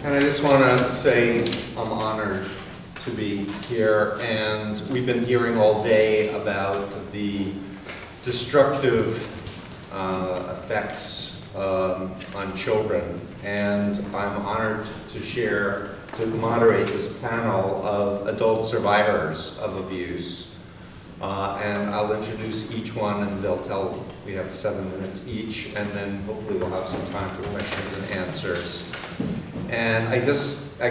And I just want to say I'm honored to be here, and we've been hearing all day about the destructive effects on children, and I'm honored to moderate this panel of adult survivors of abuse. And I'll introduce each one, and they'll tell, we have 7 minutes each, and then hopefully we'll have some time for questions and answers. And I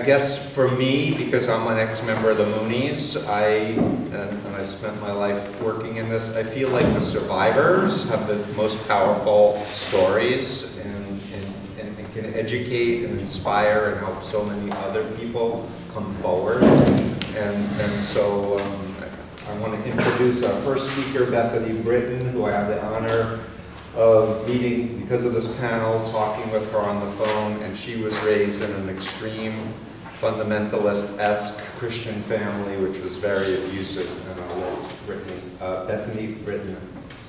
guess for me, because I'm an ex-member of the Moonies, and I've spent my life working in this, I feel like the survivors have the most powerful stories and can educate and inspire and help so many other people come forward. And so I want to introduce our first speaker, Bethany Brittain, who I have the honor of meeting because of this panel, talking with her on the phone, and she was raised in an extreme fundamentalist-esque Christian family, which was very abusive, and I'll let Bethany Brittain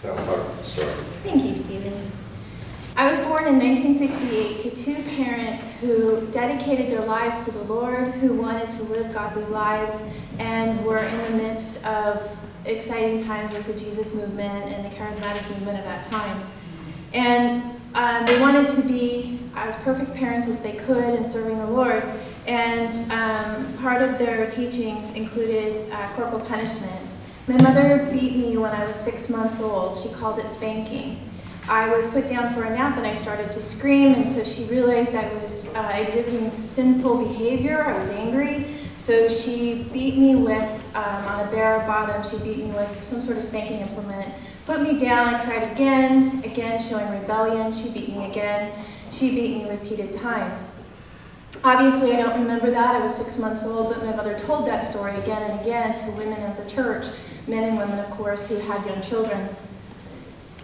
tell her story. Thank you, Steven. I was born in 1968 to two parents who dedicated their lives to the Lord, who wanted to live godly lives, and were in the midst of exciting times with the Jesus movement and the charismatic movement of that time. And they wanted to be as perfect parents as they could in serving the Lord. And part of their teachings included corporal punishment. My mother beat me when I was 6 months old. She called it spanking. I was put down for a nap and I started to scream, and so she realized I was exhibiting sinful behavior. I was angry. So she beat me with, on a bare bottom, she beat me with some sort of spanking implement, put me down, I cried again, showing rebellion. She beat me again. She beat me repeated times. Obviously, I don't remember that. I was 6 months old, but my mother told that story again and again to women of the church, men and women, of course, who had young children.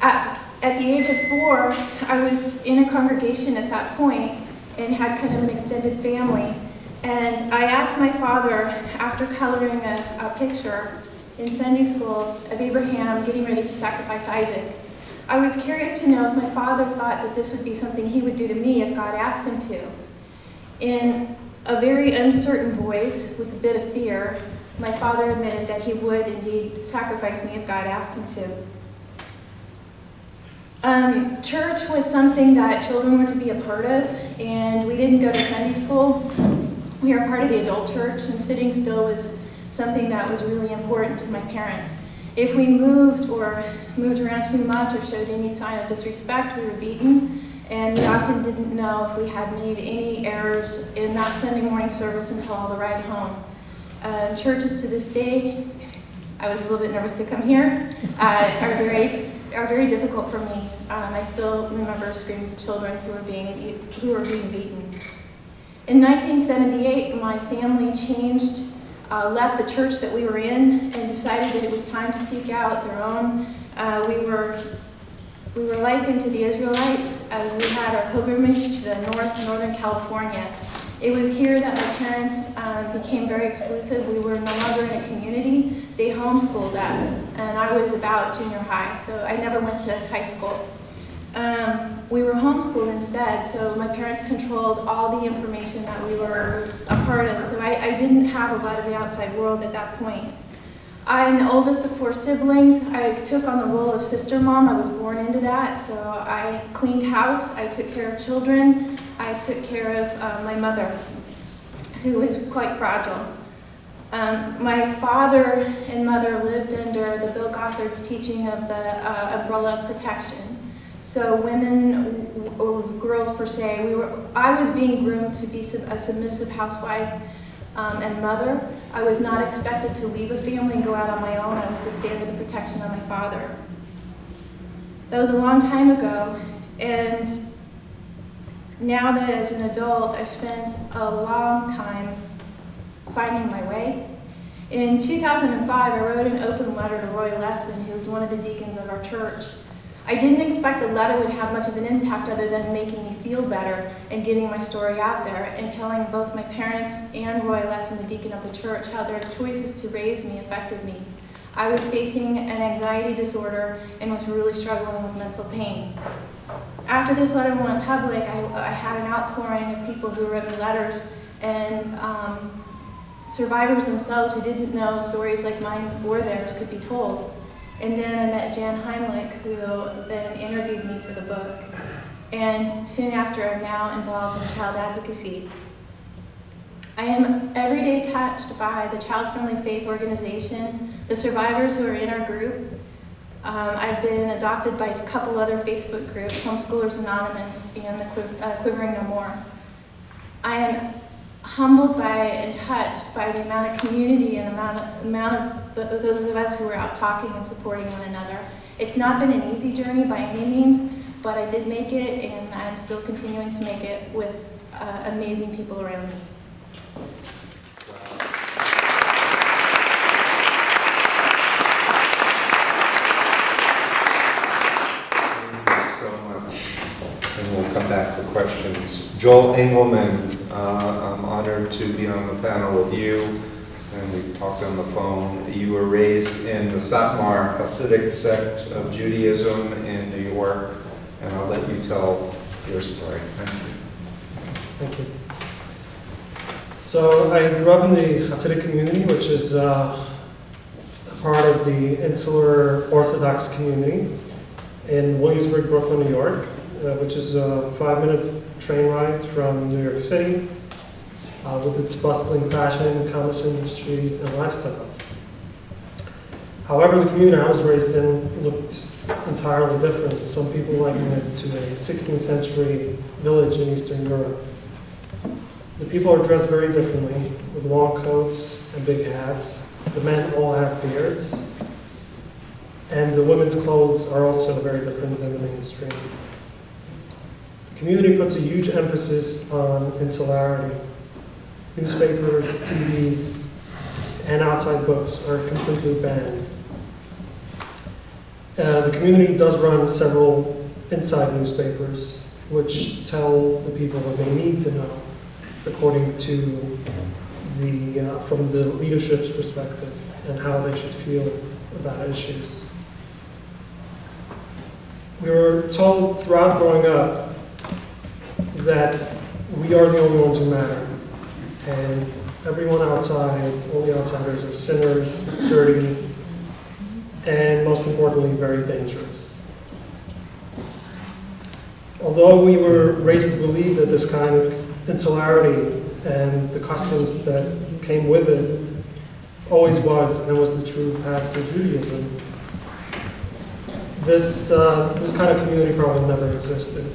At the age of 4, I was in a congregation at that point and had kind of an extended family. And I asked my father, after coloring a picture in Sunday school of Abraham getting ready to sacrifice Isaac, I was curious to know if my father thought that this would be something he would do to me if God asked him to. In a very uncertain voice, with a bit of fear, my father admitted that he would indeed sacrifice me if God asked him to. Church was something that children were to be a part of, and we didn't go to Sunday school. We were part of the adult church, and sitting still was something that was really important to my parents. If we moved around too much or showed any sign of disrespect, we were beaten, and we often didn't know if we had made any errors in that Sunday morning service until the ride home. Churches to this day, I was a little bit nervous to come here, are very difficult for me. I still remember screams of children who were being beaten. In 1978, my family left the church that we were in and decided that it was time to seek out their own. We were likened to the Israelites as we had our pilgrimage to the northern California. It was here that my parents became very exclusive. We were no longer in a community. They homeschooled us, and I was about junior high, so I never went to high school. We were homeschooled instead, so my parents controlled all the information that we were a part of, so I didn't have a lot of the outside world at that point. I'm the oldest of 4 siblings. I took on the role of sister mom. I was born into that, so I cleaned house, I took care of children, I took care of my mother, who was quite fragile. My father and mother lived under the Bill Gothard's teaching of the umbrella of protection. So women, or girls per se, I was being groomed to be a submissive housewife and mother. I was not expected to leave a family and go out on my own. I was to stay under the protection of my father. That was a long time ago, and now that as an adult, I spent a long time finding my way. In 2005, I wrote an open letter to Roy Lesson, who was one of the deacons of our church. I didn't expect the letter would have much of an impact other than making me feel better and getting my story out there and telling both my parents and Roy Lesson, the deacon of the church, how their choices to raise me affected me. I was facing an anxiety disorder and was really struggling with mental pain. After this letter went public, I had an outpouring of people who wrote me letters, and survivors themselves who didn't know stories like mine or theirs could be told. And then I met Jan Heimlich, who then interviewed me for the book. And soon after, I'm now involved in child advocacy. I am every day touched by the child-friendly faith organization, the survivors who are in our group. I've been adopted by a couple other Facebook groups, Homeschoolers Anonymous and the Quivering No More. I am humbled by and touched by the amount of community and amount of those of us who are out talking and supporting one another. It's not been an easy journey by any means, but I did make it, and I'm still continuing to make it with amazing people around me. We'll come back for questions. Joel Engelman, I'm honored to be on the panel with you, and we've talked on the phone. You were raised in the Satmar Hasidic sect of Judaism in New York, and I'll let you tell your story. Thank you. Thank you. So I grew up in the Hasidic community, which is a part of the Insular Orthodox community in Williamsburg, Brooklyn, New York. Which is a 5-minute train ride from New York City, with its bustling fashion, commerce industries, and lifestyles. However, the community I was raised in looked entirely different. Some people liken it to a 16th century village in Eastern Europe. The people are dressed very differently, with long coats and big hats. The men all have beards, and the women's clothes are also very different than the mainstream. The community puts a huge emphasis on insularity. Newspapers, TVs, and outside books are completely banned. The community does run several inside newspapers, which tell the people what they need to know, according to from the leadership's perspective, and how they should feel about issues. We were told throughout growing up that we are the only ones who matter, and everyone outside, all the outsiders are sinners, dirty, and most importantly, very dangerous. Although we were raised to believe that this kind of insularity and the customs that came with it always was and was the true path to Judaism, this kind of community probably never existed.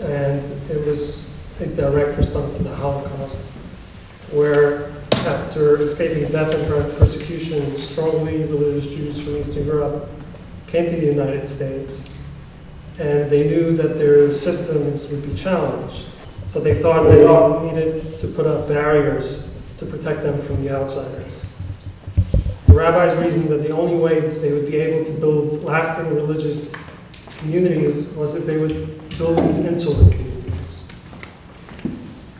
And it was a direct response to the Holocaust, where after escaping death and persecution, strongly religious Jews from Eastern Europe came to the United States, and they knew that their systems would be challenged. So they thought they needed to put up barriers to protect them from the outsiders. The rabbis reasoned that the only way they would be able to build lasting religious communities was if they would build these insular communities.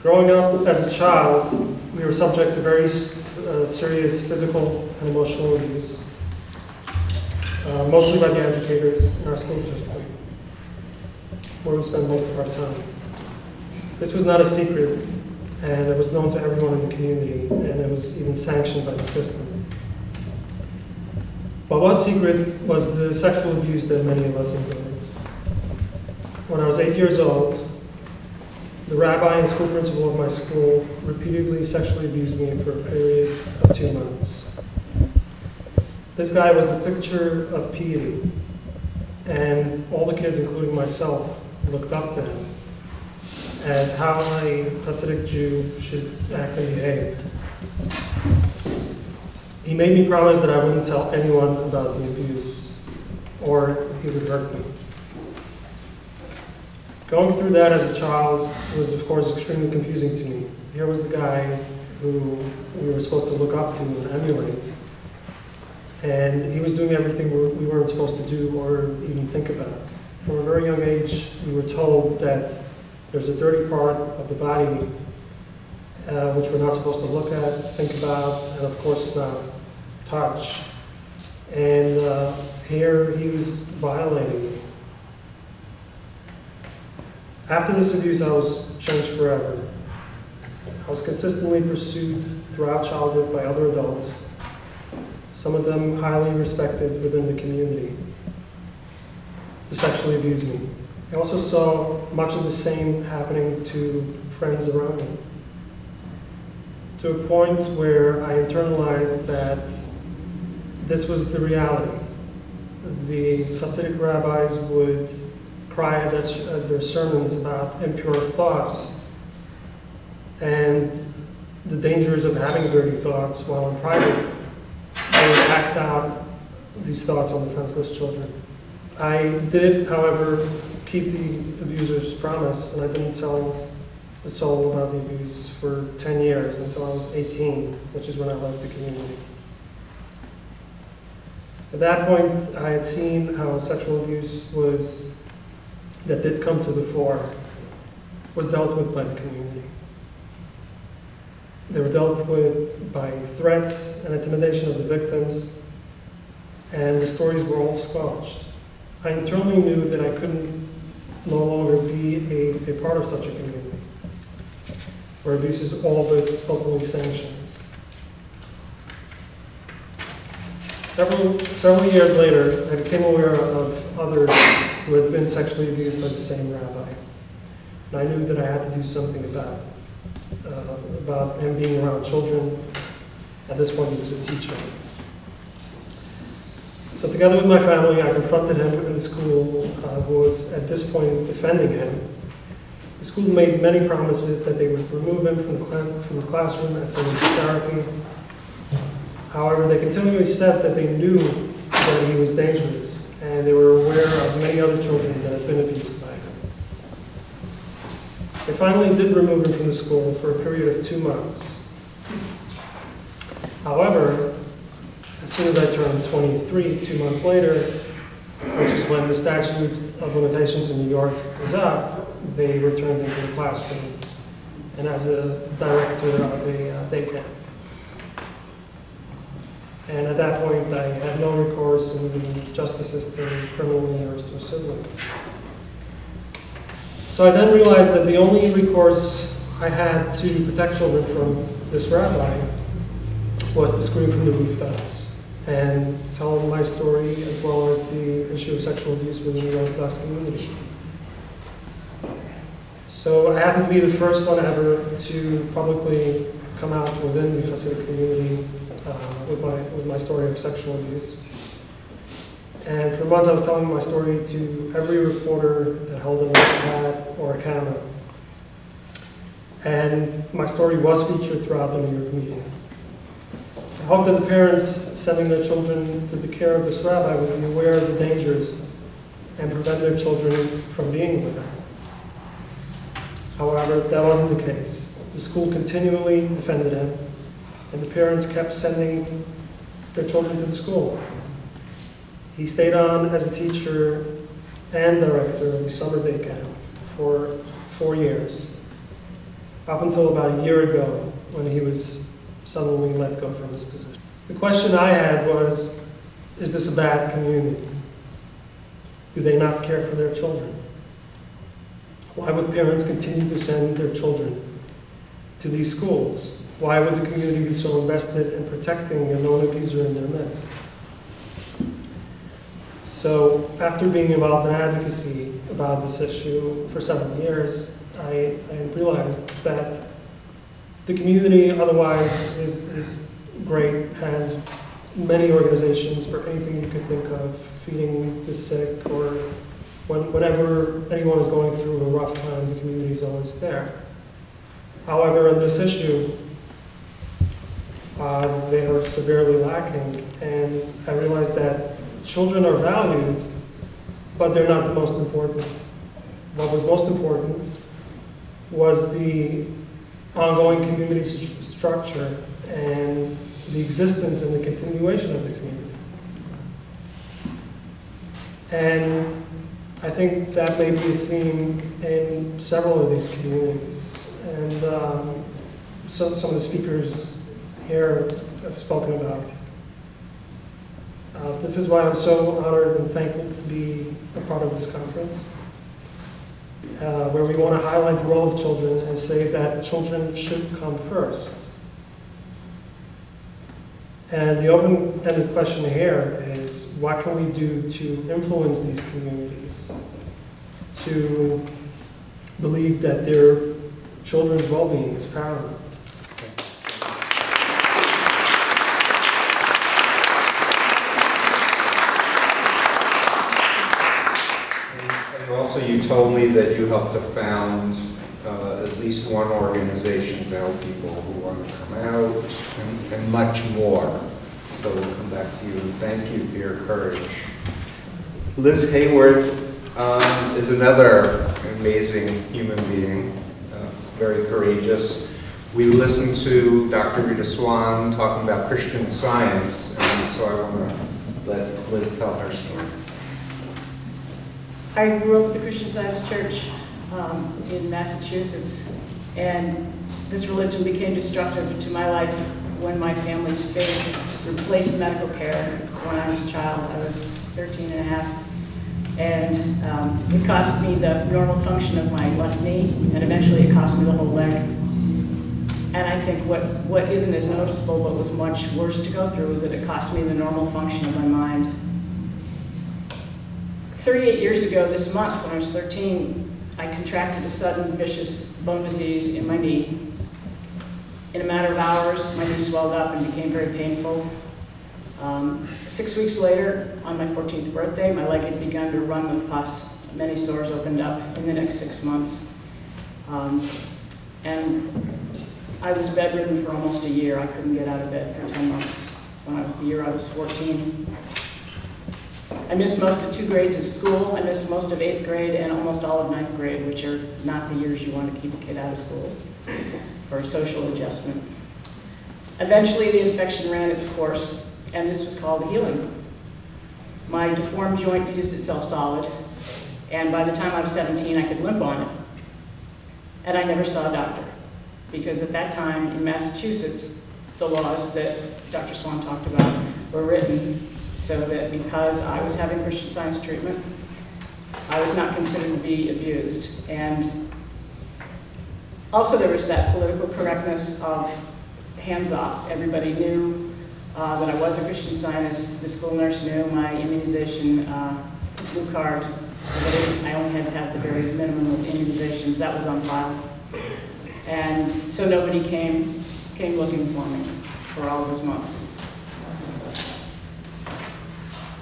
Growing up as a child, we were subject to very serious physical and emotional abuse, mostly by the educators in our school system, where we spend most of our time. This was not a secret, and it was known to everyone in the community, and it was even sanctioned by the system. What was secret was the sexual abuse that many of us endured. When I was 8 years old, the rabbi and school principal of my school repeatedly sexually abused me for a period of 2 months. This guy was the picture of piety, and all the kids, including myself, looked up to him as how a Hasidic Jew should act and behave. He made me promise that I wouldn't tell anyone about the abuse, or he would hurt me. Going through that as a child was, of course, extremely confusing to me. Here was the guy who we were supposed to look up to and emulate, and he was doing everything we weren't supposed to do or even think about. From a very young age, we were told that there's a dirty part of the body which we're not supposed to look at, think about, and of course not touch. And here he was violating me. After this abuse, I was changed forever. I was consistently pursued throughout childhood by other adults, some of them highly respected within the community, to sexually abuse me. I also saw much of the same happening to friends around me, to a point where I internalized that this was the reality. The Hasidic rabbis would cry at their sermons about impure thoughts and the dangers of having dirty thoughts while in private. They would act out these thoughts on defenseless children. I did, however, keep the abuser's promise, and I didn't tell a soul about the abuse for 10 years until I was 18, which is when I left the community. At that point, I had seen how sexual abuse that did come to the fore, was dealt with by the community. They were dealt with by threats and intimidation of the victims, and the stories were all squelched. I internally knew that I couldn't no longer be a part of such a community, where abuse is all but openly sanctioned. Several years later, I became aware of others who had been sexually abused by the same rabbi. And I knew that I had to do something about him being around children. At this point, he was a teacher. So together with my family, I confronted him in the school, who was at this point defending him. The school made many promises that they would remove him from the classroom and send him to therapy. However, they continually said that they knew that he was dangerous, and they were aware of many other children that had been abused by him. They finally did remove him from the school for a period of 2 months. However, as soon as I turned 23, 2 months later, which is when the statute of limitations in New York was up, they returned him to the classroom and as a director of a day camp. And at that point, I had no recourse in the justice system, criminally or civilly. So I then realized that the only recourse I had to protect children from this rabbi was to scream from the rooftops and tell them my story, as well as the issue of sexual abuse within the Orthodox community. So I happened to be the first one ever to publicly come out within the Hasidic community with my story of sexual abuse. And for months I was telling my story to every reporter that held an iPad or a camera. And my story was featured throughout the New York media. I hope that the parents sending their children to the care of this rabbi would be aware of the dangers and prevent their children from being with him. However, that wasn't the case. The school continually defended him, and the parents kept sending their children to the school. He stayed on as a teacher and director of the summer day camp for 4 years, up until about a year ago when he was suddenly let go from his position. The question I had was, is this a bad community? Do they not care for their children? Why would parents continue to send their children to these schools? Why would the community be so invested in protecting a known abuser in their midst? So after being involved in advocacy about this issue for several years, I realized that the community otherwise is great, has many organizations for anything you could think of, feeding the sick, or whenever anyone is going through a rough time, the community is always there. However, in this issue, they are severely lacking, and I realized that children are valued, but they're not the most important. What was most important was the ongoing community structure and the existence and the continuation of the community. And I think that may be a theme in several of these communities. And some of the speakers here have spoken about. This is why I'm so honored and thankful to be a part of this conference. where we want to highlight the role of children and say that children should come first. And the open-ended question here is, what can we do to influence these communities to believe that their children's well-being is paramount? And also you told me that you helped to found at least one organization to help people who want to come out and much more. So we'll come back to you and thank you for your courage. Liz Hayward is another amazing human being, very courageous. We listened to Dr. Rita Swan talking about Christian Science, and so I want to let Liz tell her story. I grew up at the Christian Science Church in Massachusetts, and this religion became destructive to my life when my family's faith replaced medical care when I was a child. I was 13 and a half. And it cost me the normal function of my left knee, and eventually it cost me the whole leg. And I think what isn't as noticeable but was much worse to go through is that it cost me the normal function of my mind. 38 years ago this month, when I was 13, I contracted a sudden vicious bone disease in my knee. In a matter of hours, my knee swelled up and became very painful. 6 weeks later, on my 14th birthday, my leg had begun to run with pus. Many sores opened up in the next 6 months. And I was bedridden for almost a year. I couldn't get out of bed for 10 months. The year I was 14. I missed most of 2 grades of school. I missed most of 8th grade and almost all of 9th grade, which are not the years you want to keep a kid out of school for social adjustment. Eventually, the infection ran its course, and this was called healing. My deformed joint fused itself solid, and by the time I was 17, I could limp on it. And I never saw a doctor, because at that time in Massachusetts, the laws that Dr. Swan talked about were written so that because I was having Christian Science treatment, I was not considered to be abused. And also there was that political correctness of hands off. Everybody knew that I was a Christian Scientist. The school nurse knew my immunization blue card, so that I only had to have the very minimum of immunizations. That was on file. And so nobody came looking for me for all those months.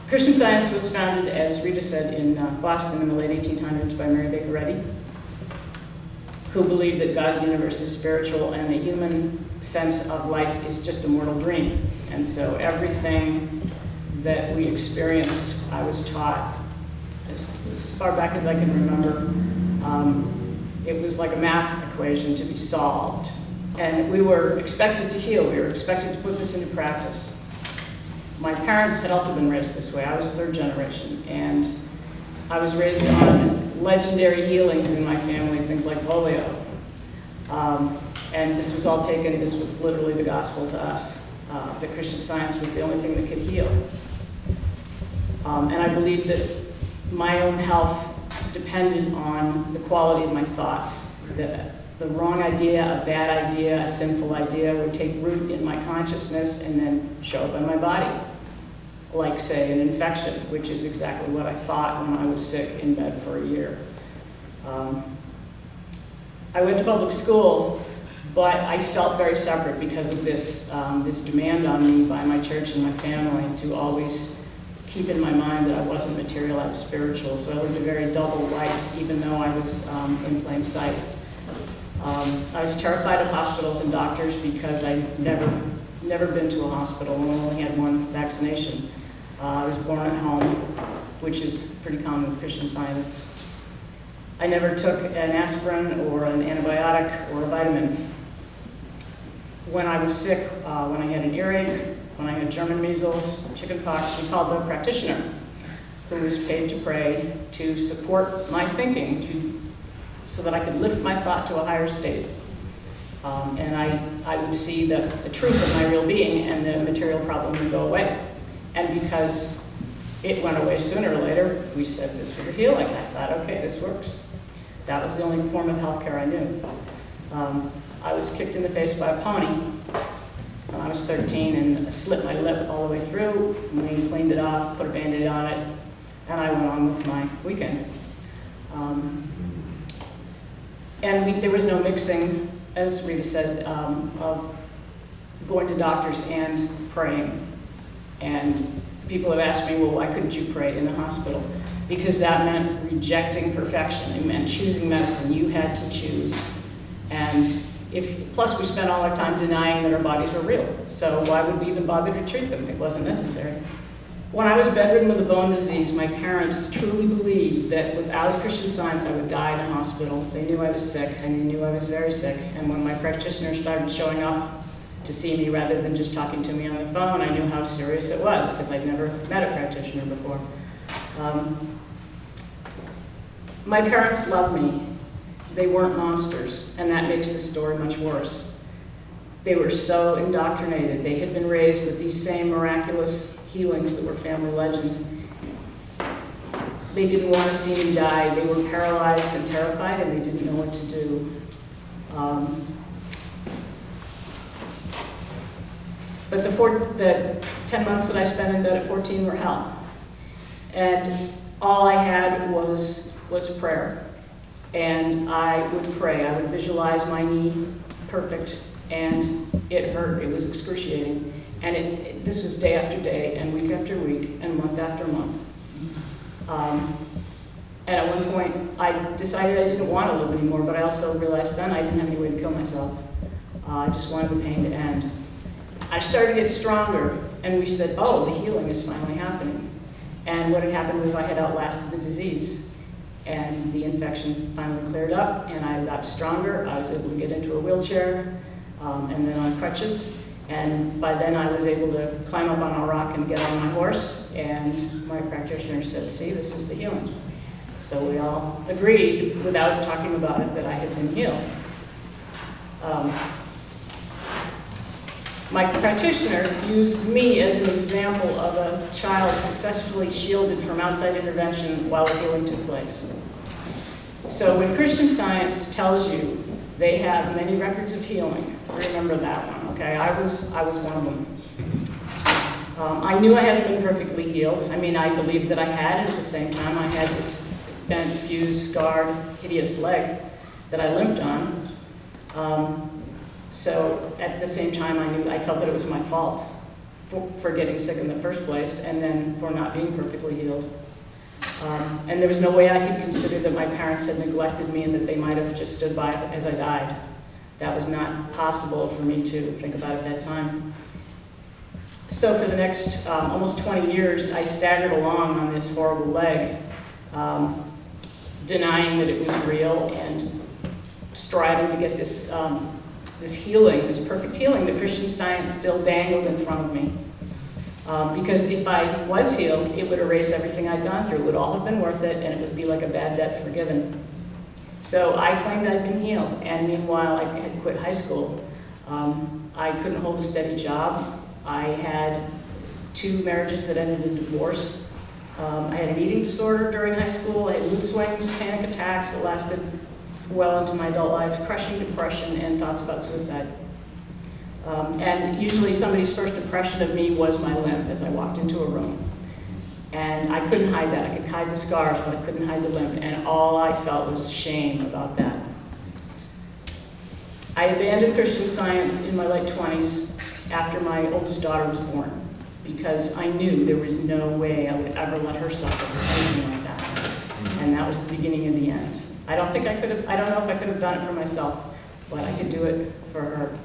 Christian Science was founded, as Rita said, in Boston in the late 1800s by Mary Baker Eddy, who believed that God's universe is spiritual and the human sense of life is just a mortal dream. And so everything that we experienced, I was taught, as far back as I can remember, it was like a math equation to be solved. And we were expected to heal. We were expected to put this into practice. My parents had also been raised this way. I was 3rd generation, and I was raised on legendary healings in my family, things like polio. And this was all taken, this was literally the gospel to us, that Christian Science was the only thing that could heal. And I believed that my own health depended on the quality of my thoughts, that the wrong idea, a bad idea, a sinful idea would take root in my consciousness and then show up in my body, like, say, an infection, which is exactly what I thought when I was sick in bed for a year. I went to public school, but I felt very separate because of this, this demand on me by my church and my family to always keep in my mind that I wasn't material, I was spiritual. So I lived a very double life, even though I was in plain sight. I was terrified of hospitals and doctors because I'd never been to a hospital and only had 1 vaccination. I was born at home, which is pretty common with Christian Scientists. I never took an aspirin or an antibiotic or a vitamin. When I was sick, when I had an earache, when I had German measles, chickenpox, we called the practitioner, who was paid to pray to support my thinking, so that I could lift my thought to a higher state. And I would see the truth of my real being, and the material problem would go away. And because it went away sooner or later, we said this was a healing. I thought, okay, this works. That was the only form of health care I knew. I was kicked in the face by a pony when I was 13 and slit my lip all the way through. We cleaned it off, put a Band-Aid on it, and I went on with my weekend. There was no mixing, as Rita said, of going to doctors and praying. And people have asked me, well, why couldn't you pray in the hospital? Because that meant rejecting perfection. It meant choosing medicine. You had to choose. And plus we spent all our time denying that our bodies were real. So why would we even bother to treat them? It wasn't necessary. When I was bedridden with a bone disease, my parents truly believed that without Christian Science, I would die in a hospital. They knew I was sick, and they knew I was very sick. And when my practitioner started showing up to see me rather than just talking to me on the phone, I knew how serious it was, because I'd never met a practitioner before. My parents loved me. They weren't monsters, and that makes the story much worse. They were so indoctrinated. They had been raised with these same miraculous healings that were family legend. They didn't want to see me die. They were paralyzed and terrified, and they didn't know what to do. But the 10 months that I spent in bed at 14 were hell. And all I had was prayer. And I would pray. I would visualize my knee perfect, and it hurt. It was excruciating. And this was day after day, and week after week, and month after month. And at one point, I decided I didn't want to live anymore, but I also realized then I didn't have any way to kill myself. I just wanted the pain to end. I started to get stronger, and we said, oh, the healing is finally happening. And what had happened was I had outlasted the disease, and the infections finally cleared up, and I got stronger. I was able to get into a wheelchair, and then on crutches. And by then I was able to climb up on a rock and get on my horse, and my practitioner said, see, this is the healing. So we all agreed, without talking about it, that I had been healed. My practitioner used me as an example of a child successfully shielded from outside intervention while the healing took place. So when Christian Science tells you they have many records of healing, remember that one, okay? I was one of them. I knew I hadn't been perfectly healed. I mean, I believed that I had, and at the same time I had this bent, fused, scarred, hideous leg that I limped on. So at the same time, I felt that it was my fault for getting sick in the first place, and then for not being perfectly healed. And there was no way I could consider that my parents had neglected me and that they might have just stood by as I died. That was not possible for me to think about at that time. So for the next almost 20 years, I staggered along on this horrible leg, denying that it was real and striving to get this, this healing, this perfect healing that Christian Science still dangled in front of me. Because if I was healed, it would erase everything I'd gone through. It would all have been worth it, and it would be like a bad debt forgiven. So I claimed I'd been healed, and meanwhile I had quit high school. I couldn't hold a steady job. I had 2 marriages that ended in divorce. I had an eating disorder during high school. I had mood swings, panic attacks that lasted well into my adult life, crushing depression, and thoughts about suicide. And usually somebody's first impression of me was my limp as I walked into a room. And I couldn't hide that. I could hide the scars, but I couldn't hide the limp. And all I felt was shame about that. I abandoned Christian Science in my late 20s after my oldest daughter was born, because I knew there was no way I would ever let her suffer for anything like that. And that was the beginning of the end. I don't know if I could have done it for myself, but I could do it for her.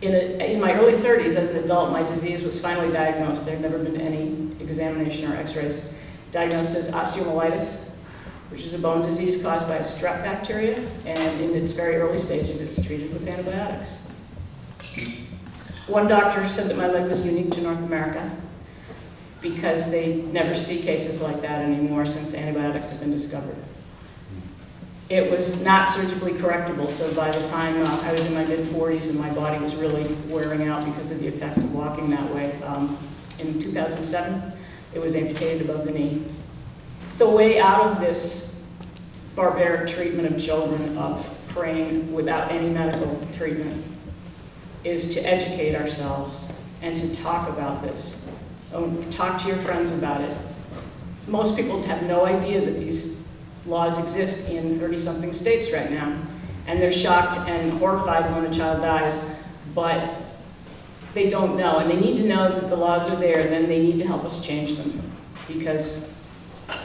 In my early 30s, as an adult, my disease was finally diagnosed. There had never been any examination or x-rays. Diagnosed as osteomyelitis, which is a bone disease caused by a strep bacteria, and in its very early stages, it's treated with antibiotics. One doctor said that my leg was unique to North America because they never see cases like that anymore since antibiotics have been discovered. It was not surgically correctable, so by the time I was in my mid-40s and my body was really wearing out because of the effects of walking that way, in 2007, it was amputated above the knee. the way out of this barbaric treatment of children, of praying without any medical treatment, is to educate ourselves and to talk about this. Talk to your friends about it. Most people have no idea that these laws exist in 30-something states right now, and they're shocked and horrified when a child dies, but they don't know, and they need to know that the laws are there, and then they need to help us change them, because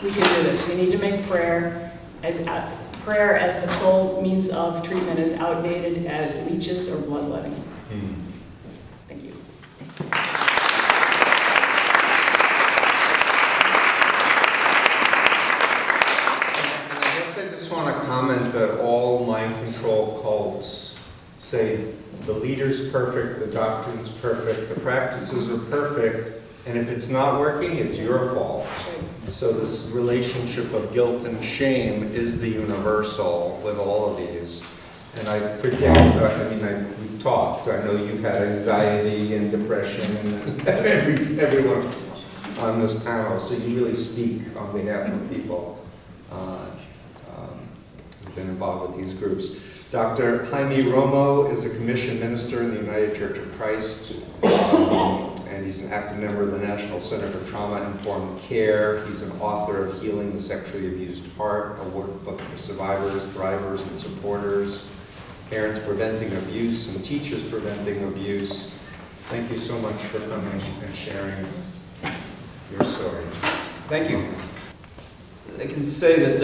we can do this. We need to make prayer as the sole means of treatment as outdated as leeches or bloodletting. Thank you. I guess I just want to comment that all mind control cults say the leader's perfect, the doctrine's perfect, the practices are perfect, and if it's not working, it's your fault. So this relationship of guilt and shame is the universal with all of these. And I predict, we've talked, I know you've had anxiety and depression, and everyone on this panel, so you really speak on behalf of people who've been involved with these groups. Dr. Jaime Romo is a commissioned minister in the United Church of Christ, and he's an active member of the National Center for Trauma-Informed Care. He's an author of Healing the Sexually Abused Heart, a workbook for survivors, thrivers, and supporters, parents preventing abuse, and teachers preventing abuse. Thank you so much for coming and sharing your story. Thank you. I can say that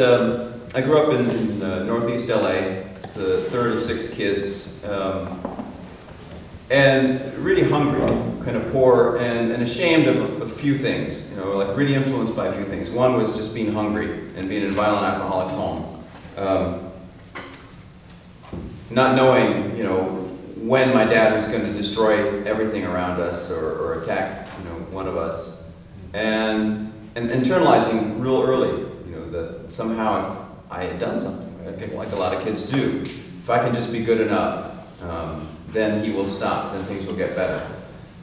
I grew up in Northeast LA. It's the third of 6 kids, and really hungry, kind of poor, and ashamed of a few things, you know, like really influenced by a few things. One was just being hungry and being in a violent alcoholic home. Not knowing, you know, when my dad was going to destroy everything around us or attack, you know, one of us. And internalizing real early, you know, that somehow if I had done something, like a lot of kids do, if I can just be good enough, then he will stop, then things will get better.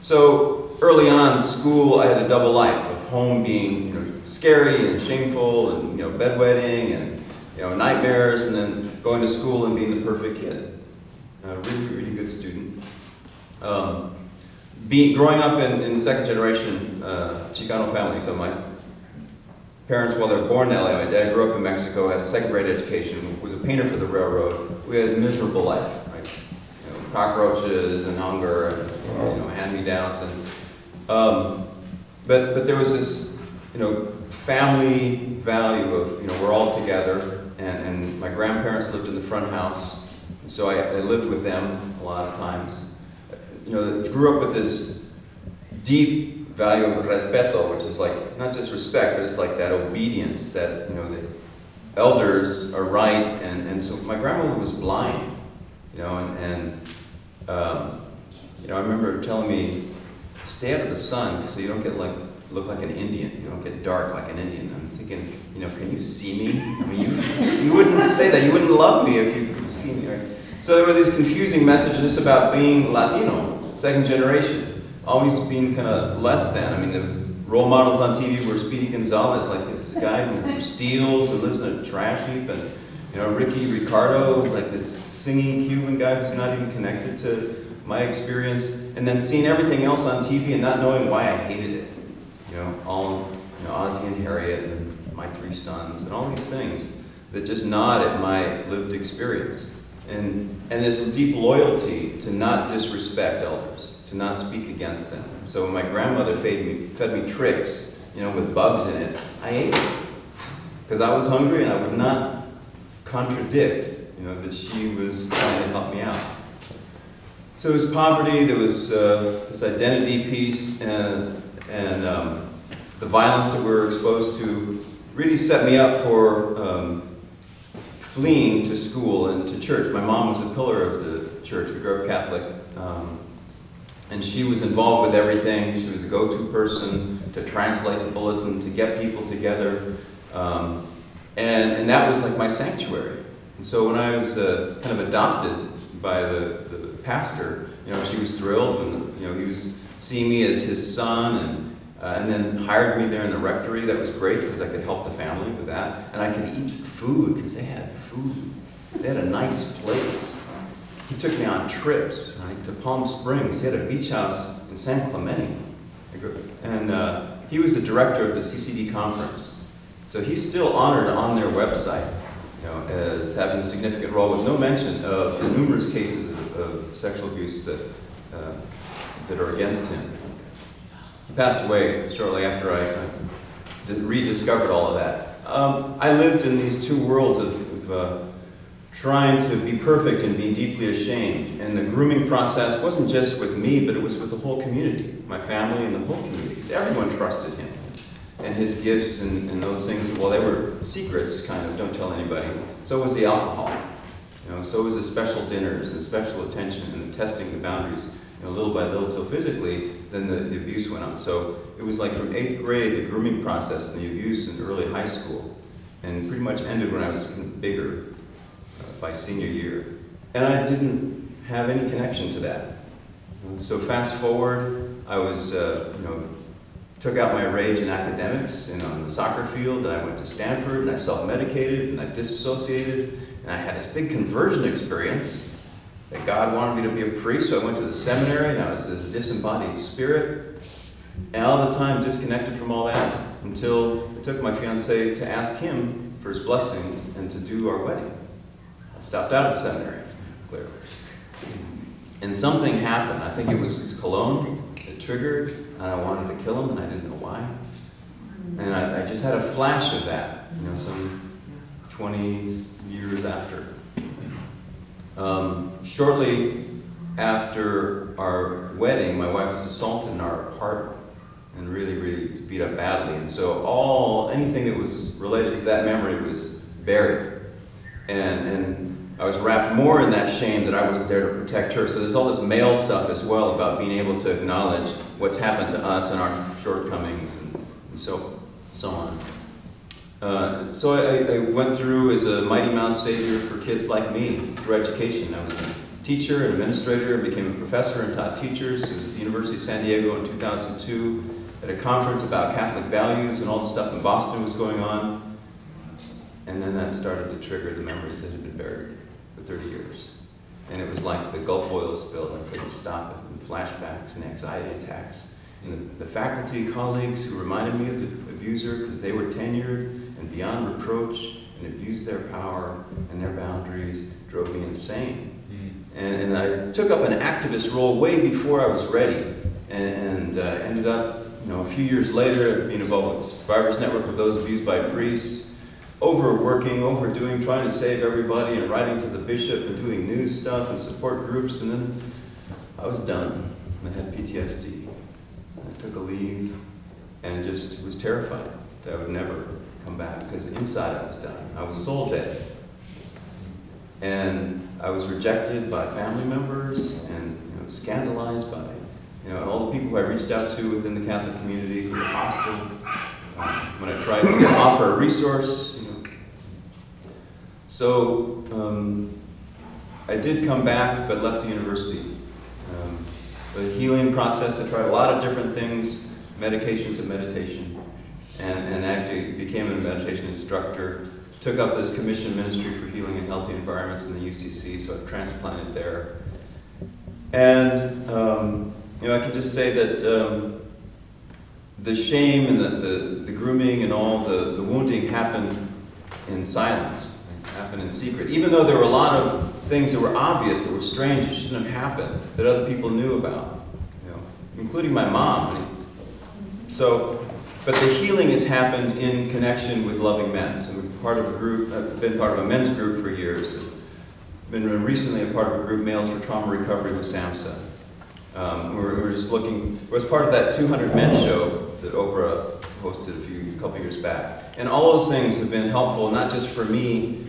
So early on, school, I had a double life of home being, you know, scary and shameful, and, you know, bedwetting and, you know, nightmares, and then going to school and being the perfect kid. Really, really good student. Growing up in the second generation Chicano family, so my parents, while they were born in LA, my dad grew up in Mexico, had a second-grade education, was a painter for the railroad. We had a miserable life, right? You know, cockroaches and hunger and, you know, hand-me-downs. And but there was this, you know, family value of, you know, we're all together, and my grandparents lived in the front house, and so I lived with them a lot of times. You know, grew up with this deep value of respeto, which is like, not just respect, but it's like that obedience that, you know, the elders are right, and so my grandmother was blind, you know, you know, I remember her telling me, stay out of the sun so you don't get like, look like an Indian, you don't get dark like an Indian. I'm thinking, you know, can you see me? I mean, you wouldn't say that, you wouldn't love me if you could see me, right? So there were these confusing messages about being Latino, second generation. Always being kind of less than. I mean, the role models on TV were Speedy Gonzalez, like this guy who steals and lives in a trash heap, and, you know, Ricky Ricardo, like this singing Cuban guy who's not even connected to my experience, and then seeing everything else on TV and not knowing why I hated it. You know, all, you know, Ozzie and Harriet and My 3 Sons and all these things that just nod at my lived experience. And this deep loyalty to not disrespect elders, to not speak against them. So when my grandmother fed me tricks, you know, with bugs in it, I ate it. Because I was hungry and I would not contradict, you know, that she was trying to help me out. So it was poverty, there was this identity piece, and the violence that we were exposed to really set me up for fleeing to school and to church. My mom was a pillar of the church. We grew up Catholic. And she was involved with everything. She was a go-to person to translate the bulletin, to get people together. And that was like my sanctuary. And so when I was kind of adopted by the pastor, you know, she was thrilled, and, you know, he was seeing me as his son, and then hired me there in the rectory. That was great because I could help the family with that. And I could eat food because they had food. They had a nice place. He took me on trips, right, to Palm Springs. He had a beach house in San Clemente. And he was the director of the CCD Conference. So he's still honored on their website, you know, as having a significant role, with no mention of the numerous cases of sexual abuse that are against him. He passed away shortly after I rediscovered all of that. I lived in these two worlds of trying to be perfect and be deeply ashamed. And the grooming process wasn't just with me, but it was with the whole community, my family and the whole community, because everyone trusted him and his gifts and those things. Well, they were secrets, kind of, don't tell anybody. So was the alcohol. You know, so was the special dinners and the special attention and the testing the boundaries, you know, little by little till physically, then the abuse went on. So it was like from 8th grade, the grooming process and the abuse in early high school, and pretty much ended when I was kind of bigger, by senior year. And I didn't have any connection to that. And so fast forward, I was, you know, took out my rage in academics and on the soccer field, and I went to Stanford, and I self-medicated, and I disassociated, and I had this big conversion experience that God wanted me to be a priest, so I went to the seminary, and I was this disembodied spirit, and all the time disconnected from all that, until I took my fiancée to ask him for his blessing and to do our wedding. I stopped out of the seminary, clearly. And something happened. I think it was his cologne that triggered, and I wanted to kill him, and I didn't know why. And I just had a flash of that, you know, some 20 years after. Shortly after our wedding, my wife was assaulted in our apartment and really, really beat up badly. And so anything that was related to that memory was buried. And I was wrapped more in that shame that I wasn't there to protect her. So there's all this male stuff as well about being able to acknowledge what's happened to us and our shortcomings and so on. So I went through as a Mighty Mouse savior for kids like me through education. I was a teacher and administrator and became a professor and taught teachers. I was at the University of San Diego in 2002 at a conference about Catholic values, and all the stuff in Boston was going on. And then that started to trigger the memories that had been buried for 30 years. And it was like the Gulf oil spill. I couldn't stop it. And flashbacks and anxiety attacks. And the faculty colleagues who reminded me of the abuser because they were tenured and beyond reproach and abused their power and their boundaries drove me insane. And I took up an activist role way before I was ready, and ended up, you know, a few years later being involved with the Survivors Network of those abused by priests, overworking, overdoing, trying to save everybody, and writing to the bishop and doing news stuff and support groups, and then I was done. I had PTSD. I took a leave and just was terrified that I would never come back, because inside I was done. I was soul dead. And I was rejected by family members and, you know, scandalized by, you know, all the people who I reached out to within the Catholic community who were hostile. When I tried to offer a resource, you know. So I did come back, but left the university. The healing process, I tried a lot of different things, medication to meditation, and actually became a meditation instructor. Took up this commission ministry for healing in healthy environments in the UCC, so I transplanted there. And you know, I can just say that the shame and the grooming and all the wounding happened in silence, happened in secret. Even though there were a lot of things that were obvious, that were strange, that shouldn't have happened, that other people knew about, you know, including my mom. But the healing has happened in connection with loving men. So we're part of a group, I've been part of a men's group for years. I've been recently a part of a group, Males for Trauma Recovery with SAMHSA. We're just looking, it was part of that 200 Men show that Oprah hosted a couple years back. And all those things have been helpful, not just for me,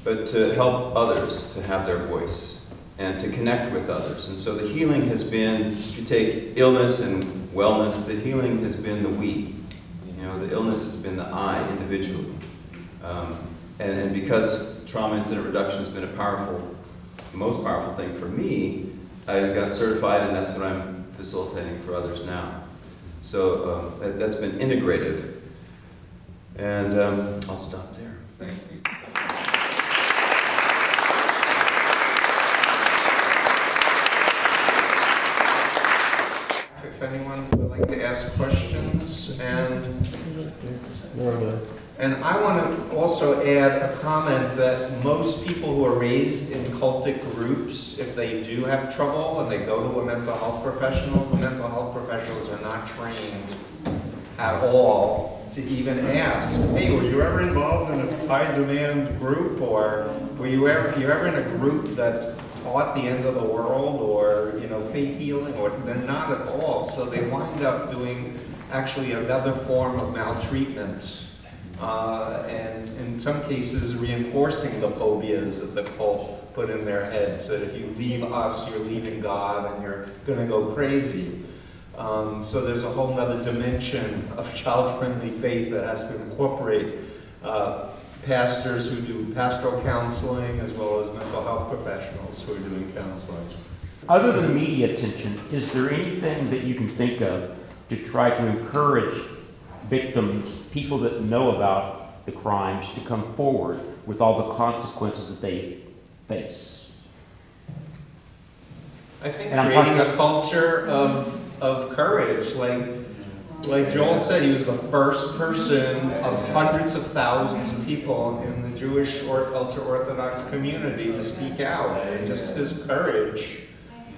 but to help others to have their voice and to connect with others. And so the healing has been, if you take illness and wellness, the healing has been the we. You know, the illness has been the I, individually. And because trauma incident reduction has been the most powerful thing for me, I got certified, and that's what I'm facilitating for others now. So that's been integrative. And I'll stop there. If anyone would like to ask questions, and I want to also add a comment that most people who are raised in cultic groups, if they do have trouble and they go to a mental health professional, the mental health professionals are not trained at all to even ask, hey, were you ever involved in a high demand group, or were you ever in a group that taught the end of the world, or faith healing, or they're not at all. So they wind up doing actually another form of maltreatment, and in some cases reinforcing the phobias that the cult put in their heads, that if you leave us, you're leaving God and you're going to go crazy. So there's a whole other dimension of child-friendly faith that has to incorporate pastors who do pastoral counseling as well as mental health professionals who are doing counseling. Other than media attention, is there anything that you can think of to try to encourage victims, people that know about the crimes, to come forward with all the consequences that they face? I think creating a culture of courage, like Joel said, he was the first person of hundreds of thousands of people in the Jewish or ultra-Orthodox community to speak out. And just his courage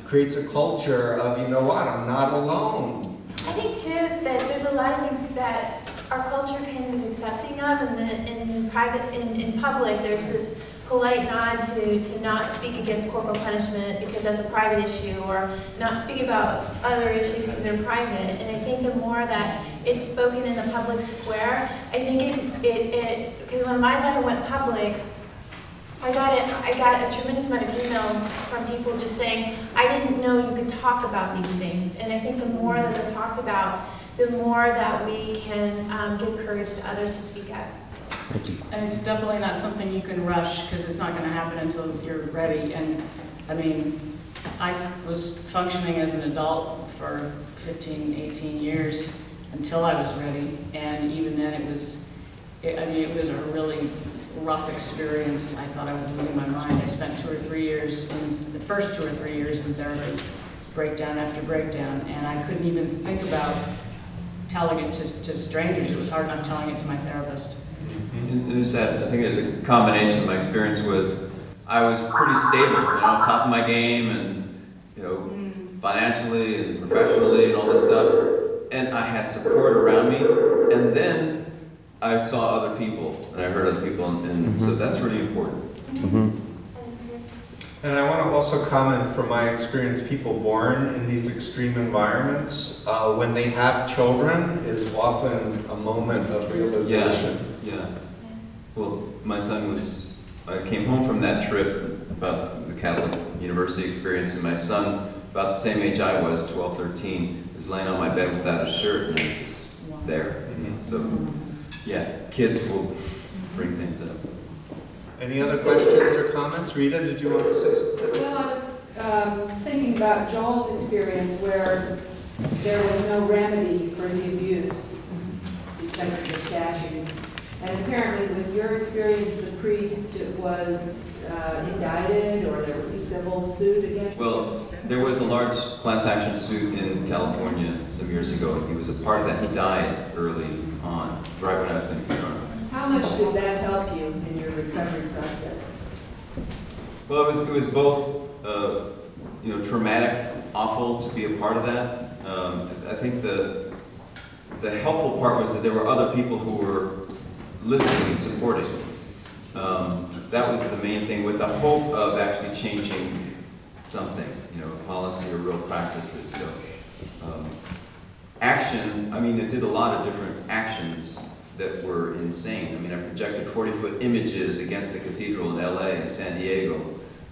creates a culture of, you know what, I'm not alone. I think too that there's a lot of things that our culture kind of is accepting of, and in public there's this polite nod to not speak against corporal punishment because that's a private issue, or not speak about other issues because they're private. And I think the more that it's spoken in the public square, I think because when my letter went public, I got a tremendous amount of emails from people just saying, I didn't know you could talk about these things. And I think the more that they're talked about, the more that we can give courage to others to speak up. And it's definitely not something you can rush, because it's not going to happen until you're ready. And I mean, I was functioning as an adult for 15, 18 years until I was ready. And even then it was a really rough experience. I thought I was losing my mind. I spent 2 or 3 years, the first 2 or 3 years in therapy, breakdown after breakdown, and I couldn't even think about telling it to strangers. It was hard enough telling it to my therapist. I think there's a combination of my experience was I was pretty stable, top of my game, and financially and professionally and all this stuff, and I had support around me, and then I saw other people and I heard other people, and so that's really important. And I want to also comment from my experience, people born in these extreme environments, when they have children, is often a moment of realization. Yeah. Well, my son I came home from that trip about the Catholic University experience, and my son, about the same age I was, 12, 13, was laying on my bed without a shirt, and he was there. So, yeah, kids will bring things up. Any other questions or comments? Rita, did you want to say something? Well, I was thinking about Joel's experience where there was no remedy for the abuse because of the statutes. And apparently with your experience, the priest was indicted, or there was a civil suit against him? Well, there was a large class action suit in California some years ago. He was a part of that. He died early on, right when I was going to confront him. How much did that help you in your recovery process? Well, it was both, traumatic, awful to be a part of that. I think the helpful part was that there were other people who were listening and supporting. That was the main thing, with the hope of actually changing something, policy or real practices. So, action, it did a lot of different actions that were insane. I projected 40-foot images against the cathedral in LA and San Diego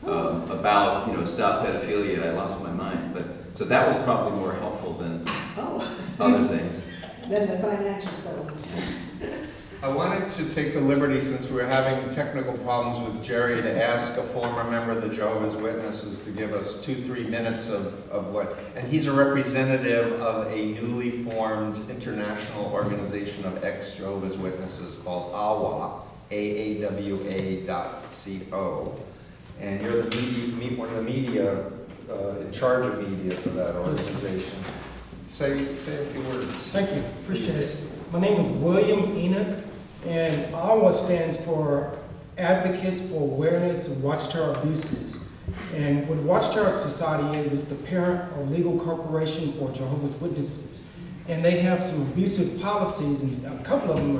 about, stop pedophilia. I lost my mind. So that was probably more helpful than other things. Than the financial settlement. I wanted to take the liberty, since we were having technical problems with Jerry, to ask a former member of the Jehovah's Witnesses to give us 2-3 minutes of what, and he's a representative of a newly formed international organization of ex-Jehovah's Witnesses called AWA, AAWA.co. And you're the one of the media, in charge of media for that organization. Say a few words. Thank you, appreciate it. My name is William Enoch, and AWA stands for Advocates for Awareness of Watchtower Abuses. And what Watchtower Society is, it's the parent or legal corporation for Jehovah's Witnesses. And they have some abusive policies, and a couple of them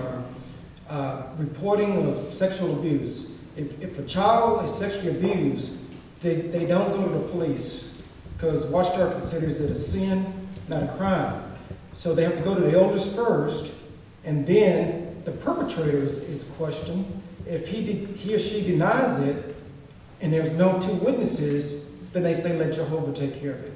are reporting of sexual abuse. If a child is sexually abused, they don't go to the police, because Watchtower considers it a sin, not a crime. So they have to go to the elders first, and then the perpetrator is questioned. If he or she denies it, and there's no 2 witnesses, then they say, let Jehovah take care of it.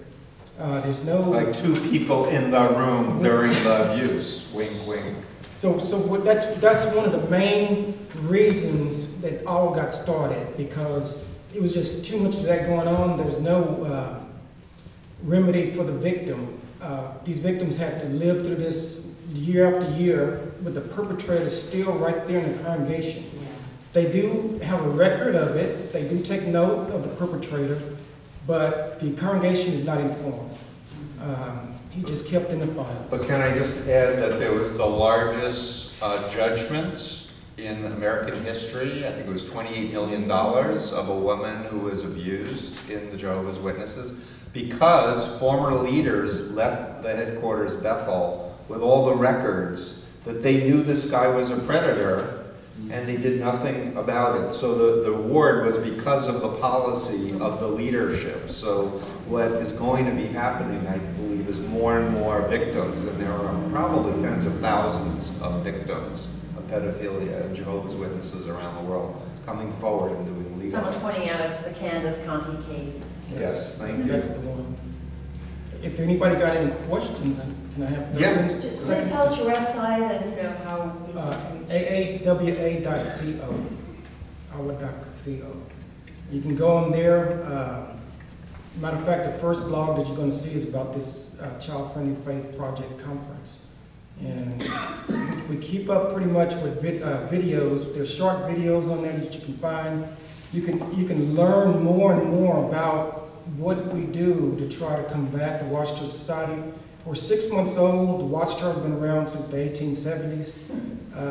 There's no... Like 2 people in the room during the abuse, wink, wink. So that's one of the main reasons that all got started, because it was just too much of that going on. There was no remedy for the victim. These victims had to live through this year after year with the perpetrator still right there in the congregation. They do have a record of it. They do take note of the perpetrator, but the congregation is not informed. He just kept in the files. But can I just add that there was the largest judgment in American history, I think it was $28 million, of a woman who was abused in the Jehovah's Witnesses, because former leaders left the headquarters, Bethel, with all the records that they knew this guy was a predator, and they did nothing about it. So the reward was because of the policy of the leadership. So what is going to be happening, I believe, is more and more victims, and there are probably tens of thousands of victims of pedophilia and Jehovah's Witnesses around the world coming forward and doing legal. Someone's pointing out it's the Candace Conti case. Yes, thank you. That's the one. If anybody got any questions, can I have 30 minutes? Please tell us your website and how we can AAWA.co. AWA.co. You can go on there. Matter of fact, the first blog that you're going to see is about this Child-Friendly Faith Project Conference. And we keep up pretty much with videos. There's short videos on there that you can find. You can learn more and more about what we do to try to combat the Watchtower Society. We're 6 months old. The Watchtower's been around since the 1870s.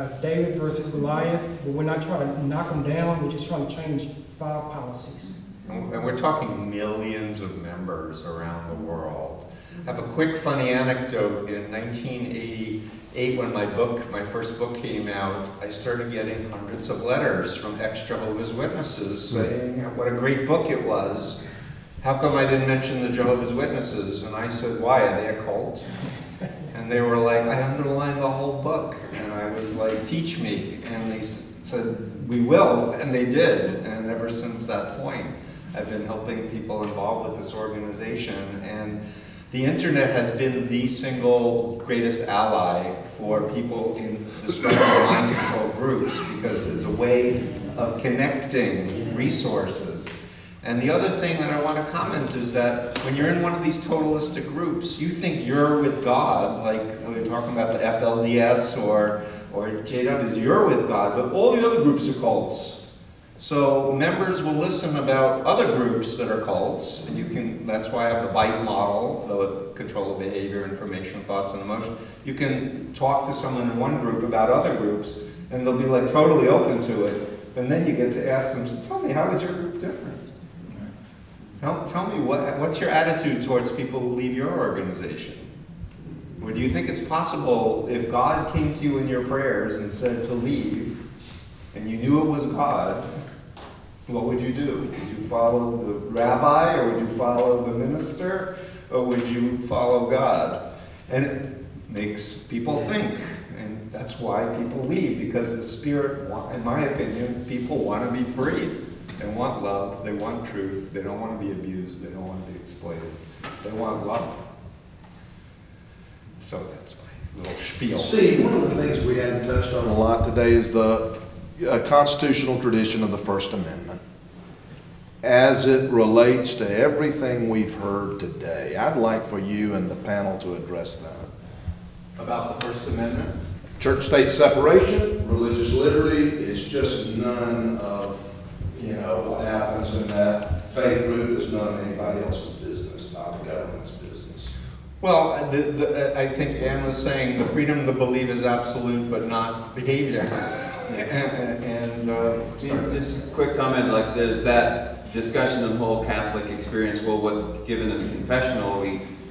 It's David versus Goliath, but we're not trying to knock them down. We're just trying to change 5 policies. And we're talking millions of members around the world. I have a quick funny anecdote. In 1988, when my first book came out, I started getting hundreds of letters from ex-Jehovah's Witnesses saying what a great book it was. How come I didn't mention the Jehovah's Witnesses? And I said, why, are they a cult? And they were like, I underlined the whole book. And I was like, teach me. And they said, we will, and they did. And ever since that point, I've been helping people involved with this organization. And the internet has been the single greatest ally for people in destructive mind control groups, because it's a way of connecting resources. And the other thing that I want to comment is that when you're in one of these totalistic groups, you think you're with God, like when we're talking about the FLDS or JWs, you're with God, but all the other groups are cults. So members will listen about other groups that are cults, and that's why I have the BITE model, the control of behavior, information, thoughts, and emotion. You can talk to someone in one group about other groups, and they'll be like totally open to it. And then you get to ask them, tell me, how is your group different? Tell me, what's your attitude towards people who leave your organization? Or do you think it's possible, if God came to you in your prayers and said to leave, and you knew it was God, what would you do? Would you follow the rabbi, or would you follow the minister, or would you follow God? And it makes people think, and that's why people leave, because the Spirit, in my opinion, people want to be free. They want love, they want truth, they don't want to be abused, they don't want to be exploited. They want love. So that's my little spiel. Steve, one of the things we hadn't touched on a lot today is the constitutional tradition of the First Amendment. As it relates to everything we've heard today, I'd like for you and the panel to address that. About the First Amendment? Church-state separation, religious liberty, is just none of, what happens in that faith group is none of anybody else's business, not the government's business. Well, I think Ann was saying the freedom to believe is absolute, but not behavior. Just quick comment, like there's that discussion of the whole Catholic experience. Well, what's given in the confessional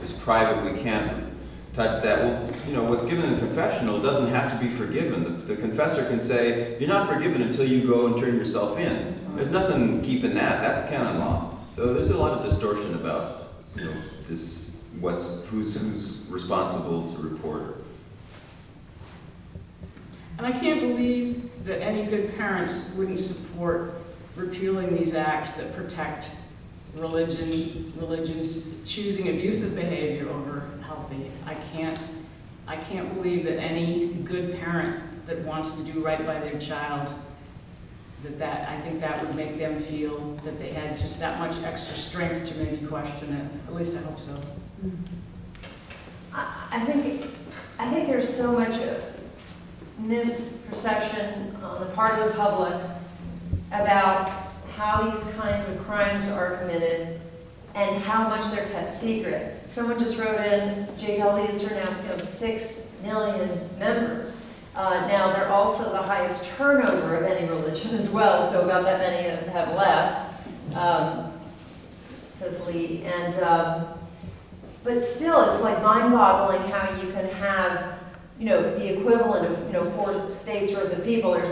is private. We can't touch that. Well, what's given in the confessional doesn't have to be forgiven. The confessor can say, you're not forgiven until you go and turn yourself in. There's nothing keeping that. That's canon law. So there's a lot of distortion about, this, who's responsible to report. And I can't believe that any good parents wouldn't support repealing these acts that protect religions choosing abusive behavior over healthy. I can't believe that any good parent that wants to do right by their child, I think that would make them feel that they had just that much extra strength to maybe question it. At least I hope so. I think there's so much misperception on the part of the public about how these kinds of crimes are committed and how much they're kept secret. Someone just wrote in, JLEs are now 6 million members. Now they're also the highest turnover of any religion as well, so about that many have left, says Lee. But still, it's like mind-boggling how you can have, the equivalent of 4 states worth of people, or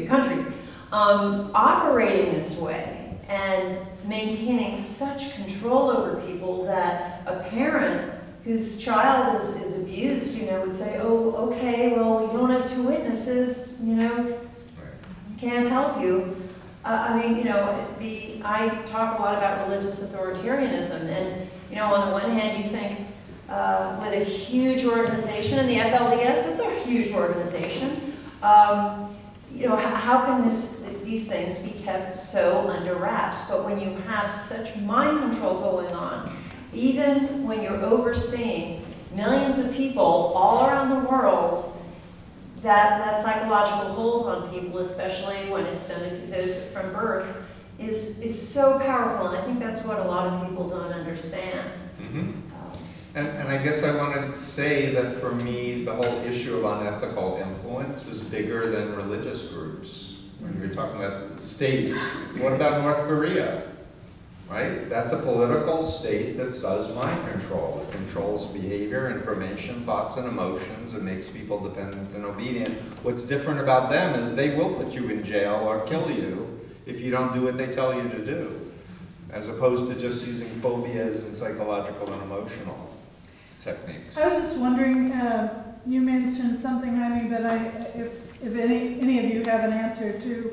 countries, operating this way and maintaining such control over people that a parent whose child is abused, would say, oh, okay, well, you don't have 2 witnesses, can't help you. I talk a lot about religious authoritarianism, and, on the one hand, you think with a huge organization, and the FLDS, that's a huge organization, how can these things be kept so under wraps? But when you have such mind control going on, even when you're overseeing millions of people all around the world, that psychological hold on people, especially when it's done to those from birth, is so powerful. And I think that's what a lot of people don't understand. Mm-hmm. And I guess I wanted to say that for me, the whole issue of unethical influence is bigger than religious groups. When you're talking about states, what about North Korea? Right? That's a political state that does mind control. It controls behavior, information, thoughts, and emotions, and makes people dependent and obedient. What's different about them is they will put you in jail or kill you if you don't do what they tell you to do, as opposed to just using phobias and psychological and emotional techniques. I was just wondering, you mentioned something, Jaime, that if any of you have an answer to.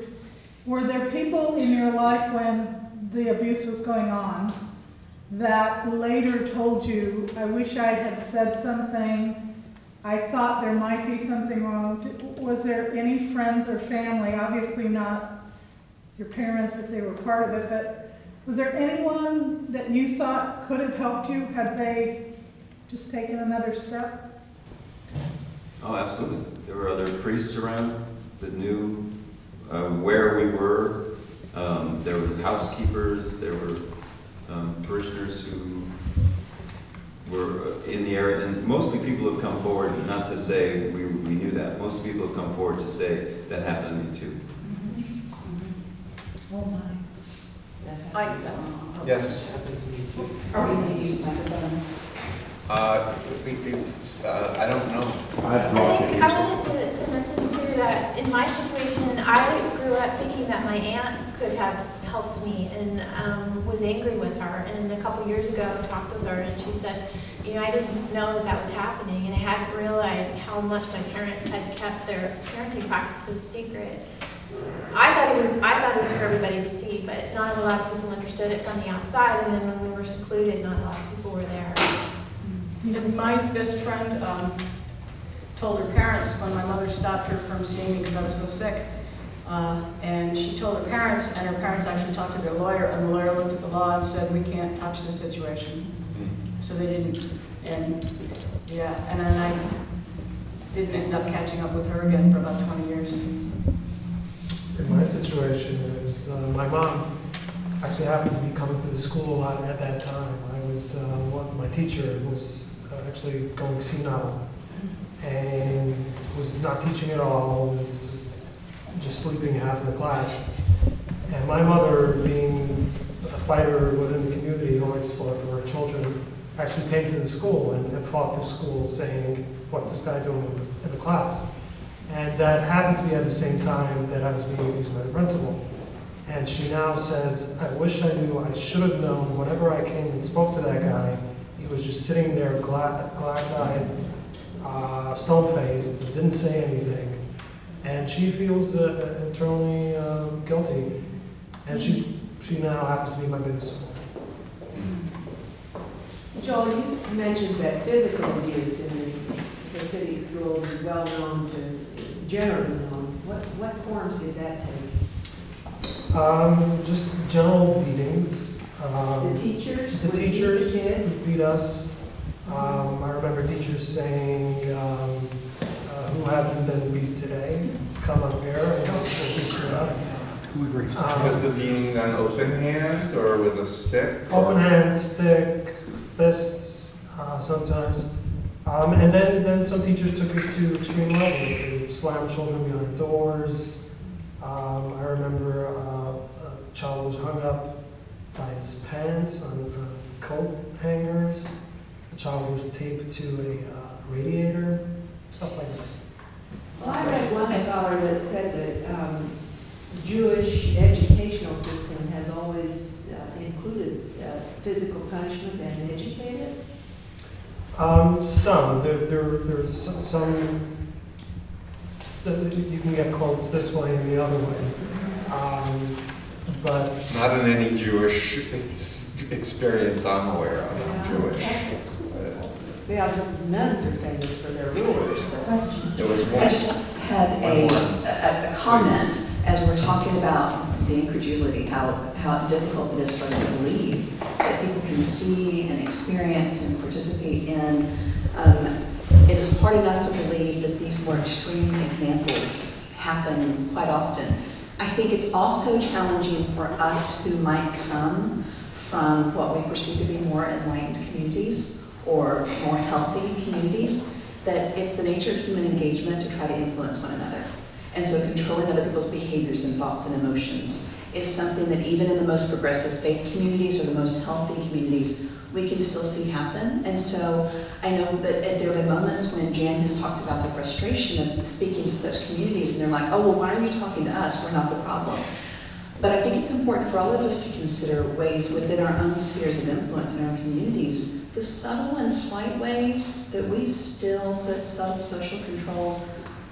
Were there people in your life when the abuse was going on that later told you, I wish I had said something, I thought there might be something wrong? Was there any friends or family, obviously not your parents if they were part of it, but was there anyone that you thought could have helped you had they just taken another step? Oh, absolutely. There were other priests around that knew where we were. There were housekeepers, there were parishioners who were in the area, and mostly people have come forward, not to say we knew that, most people have come forward to say that happened to me too. Oh my. Yes. Are we going to use the microphone? I don't know. I wanted to mention too that in my situation, I grew up thinking that my aunt could have helped me and was angry with her. And a couple years ago, I talked with her and she said, I didn't know that was happening, and I hadn't realized how much my parents had kept their parenting practices secret. I thought it was for everybody to see, but not a lot of people understood it from the outside. And then when we were secluded, not a lot of people were there. And my best friend, told her parents when my mother stopped her from seeing me because I was so sick. And she told her parents, and her parents actually talked to their lawyer, and the lawyer looked at the law and said, we can't touch the situation. So they didn't, and yeah, and then I didn't end up catching up with her again for about 20 years. In my situation, it was my mom actually happened to be coming to the school a lot at that time. I was, my teacher was actually going senile and was not teaching at all, was just sleeping half of the class. And my mother, being a fighter within the community, always fought for her children, actually came to the school and fought the school saying, what's this guy doing in the class? And that happened to be at the same time that I was being abused by the principal. And she now says, I wish I knew, I should have known, whenever I came and spoke to that guy, he was just sitting there glass-eyed, stone-faced, didn't say anything. And she feels internally guilty. And she now happens to be my biggest support. Joel, you mentioned that physical abuse in the city schools is well known to, generally known. What forms did that take? Just general beatings. The teachers? The teachers beat the kids? beat us. I remember teachers saying, who hasn't been beat today? Come up here and we'll beat you up. Who agrees? Was the beating done open hand or with a stick? Open hand, stick, fists, sometimes. And then some teachers took it to extreme levels. They slammed children behind doors. I remember a child was hung up by his pants on coat hangers. A child was taped to a radiator, stuff like this. Well, I read one scholar that said that Jewish educational system has always included physical punishment as educated. Some. There's some. You can get quotes this way and the other way. But not in any Jewish experience I'm aware of. Yeah, Jewish. Yeah, nuns are famous for their rulers. Question. It was one. I just had a comment as we're talking about the incredulity, how difficult it is for us to believe that people can see and experience and participate in. It is hard enough to believe that these more extreme examples happen quite often. I think it's also challenging for us who might come from what we perceive to be more enlightened communities or more healthy communities, that it's the nature of human engagement to try to influence one another. And so controlling other people's behaviors and thoughts and emotions is something that even in the most progressive faith communities or the most healthy communities, we can still see happen. And so I know that there have been moments when Jan has talked about the frustration of speaking to such communities, and they're like, oh, well, why are you talking to us? We're not the problem. But I think it's important for all of us to consider ways within our own spheres of influence in our communities, the subtle and slight ways that we still put subtle social control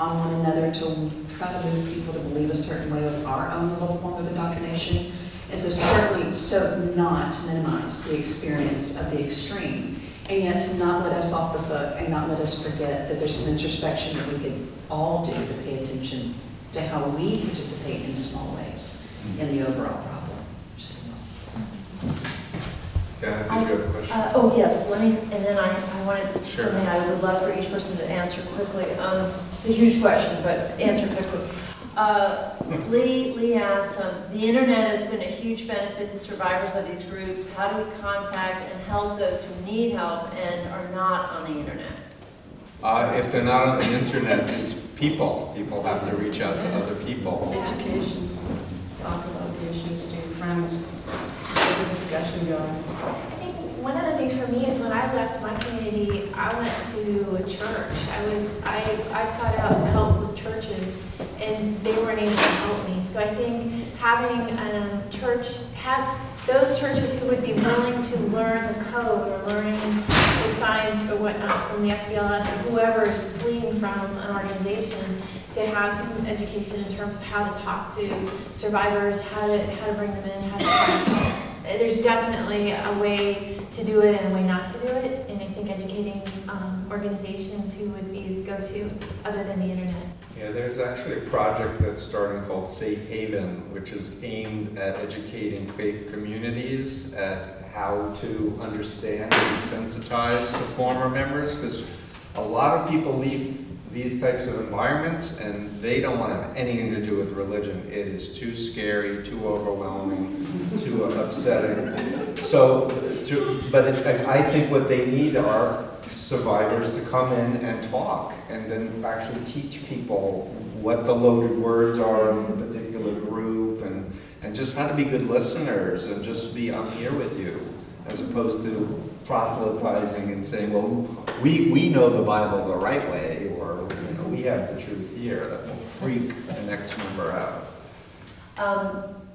on one another to try to move people to believe a certain way with our own little form of indoctrination. And so certainly, so not to minimize the experience of the extreme, and yet to not let us off the hook and not let us forget that there's some introspection that we could all do to pay attention to how we participate in small ways in the overall problem. Yeah, did you have a question? Oh, yes, let me, and then I wanted something I would love for each person to answer quickly. It's a huge question, but answer quickly. Lee asked, the internet has been a huge benefit to survivors of these groups. How do we contact and help those who need help and are not on the internet? If they're not on the internet, it's people. People have to reach out to other people. Education, talk about the issues to your friends, get the discussion going. I think one of the things for me is when I left my community, I went to a church. I sought out help with churches, and they weren't able to help me. So I think having those churches who would be willing to learn the code or learning the science or whatnot from the FDLS or whoever is fleeing from an organization, to have some education in terms of how to talk to survivors, how to bring them in, how to find help. There's definitely a way to do it and a way not to do it, and I think educating organizations who would be the go-to other than the internet? Yeah, there's actually a project that's starting called Safe Haven, which is aimed at educating faith communities at how to understand and desensitize the former members, because a lot of people leave these types of environments and they don't want to have anything to do with religion. It is too scary, too overwhelming, too upsetting. I think what they need are survivors to come in and talk and then actually teach people what the loaded words are of a particular group and just how to be good listeners and just be, I'm here with you, as opposed to proselytizing and saying, well, we know the Bible the right way, or we have the truth here that will freak the next member out.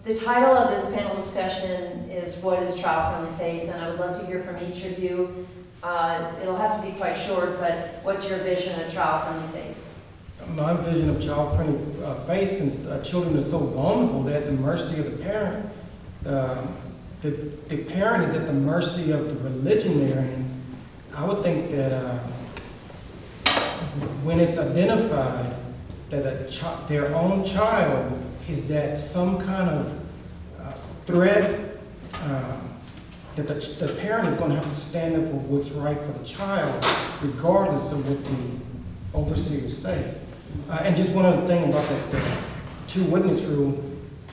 The title of this panel discussion is What is Child-Friendly Faith? And I would love to hear from each of you. It'll have to be quite short, but what's your vision of child-friendly faith? My vision of child-friendly faith, since children are so vulnerable, they're at the mercy of the parent. The parent is at the mercy of the religion they're in. I would think that when it's identified that their own child is at some kind of threat, that the parent is going to have to stand up for what's right for the child, regardless of what the overseers say. And just one other thing about the two-witness rule,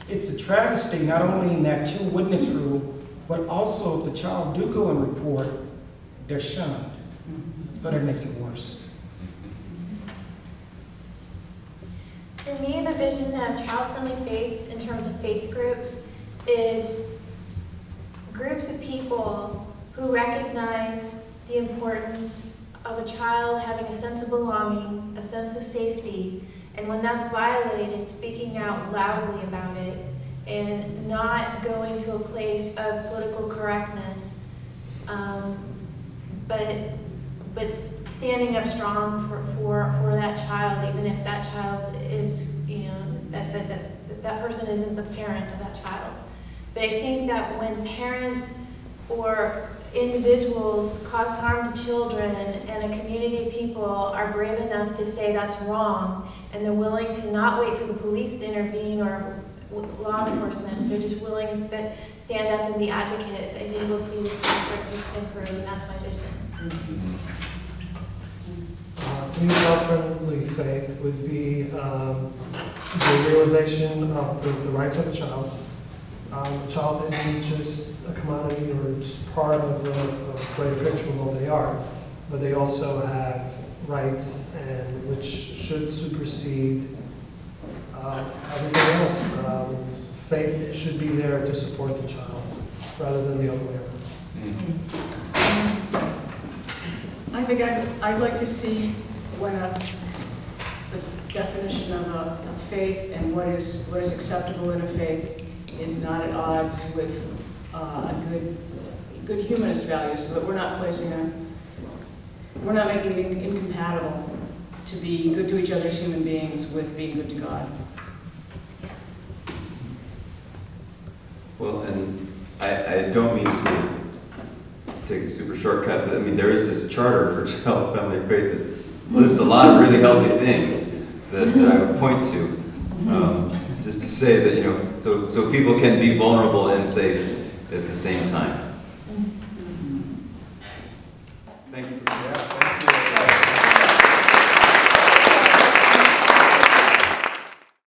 it's a travesty not only in that two-witness rule, but also if the child do go and report, they're shunned. So that makes it worse. For me, the vision of child-friendly faith in terms of faith groups is groups of people who recognize the importance of a child having a sense of belonging, a sense of safety, and when that's violated, speaking out loudly about it, and not going to a place of political correctness, but standing up strong for that child, even if that child is, that person isn't the parent of that child. But I think that when parents or individuals cause harm to children and a community of people are brave enough to say that's wrong, and they're willing to not wait for the police to intervene or law enforcement, they're just willing to stand up and be advocates, I think we'll see this start to improve, and that's my vision. To me, child-friendly faith would be the realization of the rights of the child. The child isn't just a commodity or just part of a greater picture of what they are, but they also have rights, and which should supersede everything else. Faith should be there to support the child rather than the other way around. I think I'd like to see when the definition of faith and what is acceptable in a faith is not at odds with good humanist values, so that we're not making it incompatible to be good to each other as human beings with being good to God. Yes. Well, and I don't mean to take a super shortcut, but I mean, there is this charter for child-friendly faith that lists a lot of really healthy things that I would point to, just to say that, so people can be vulnerable and safe at the same time.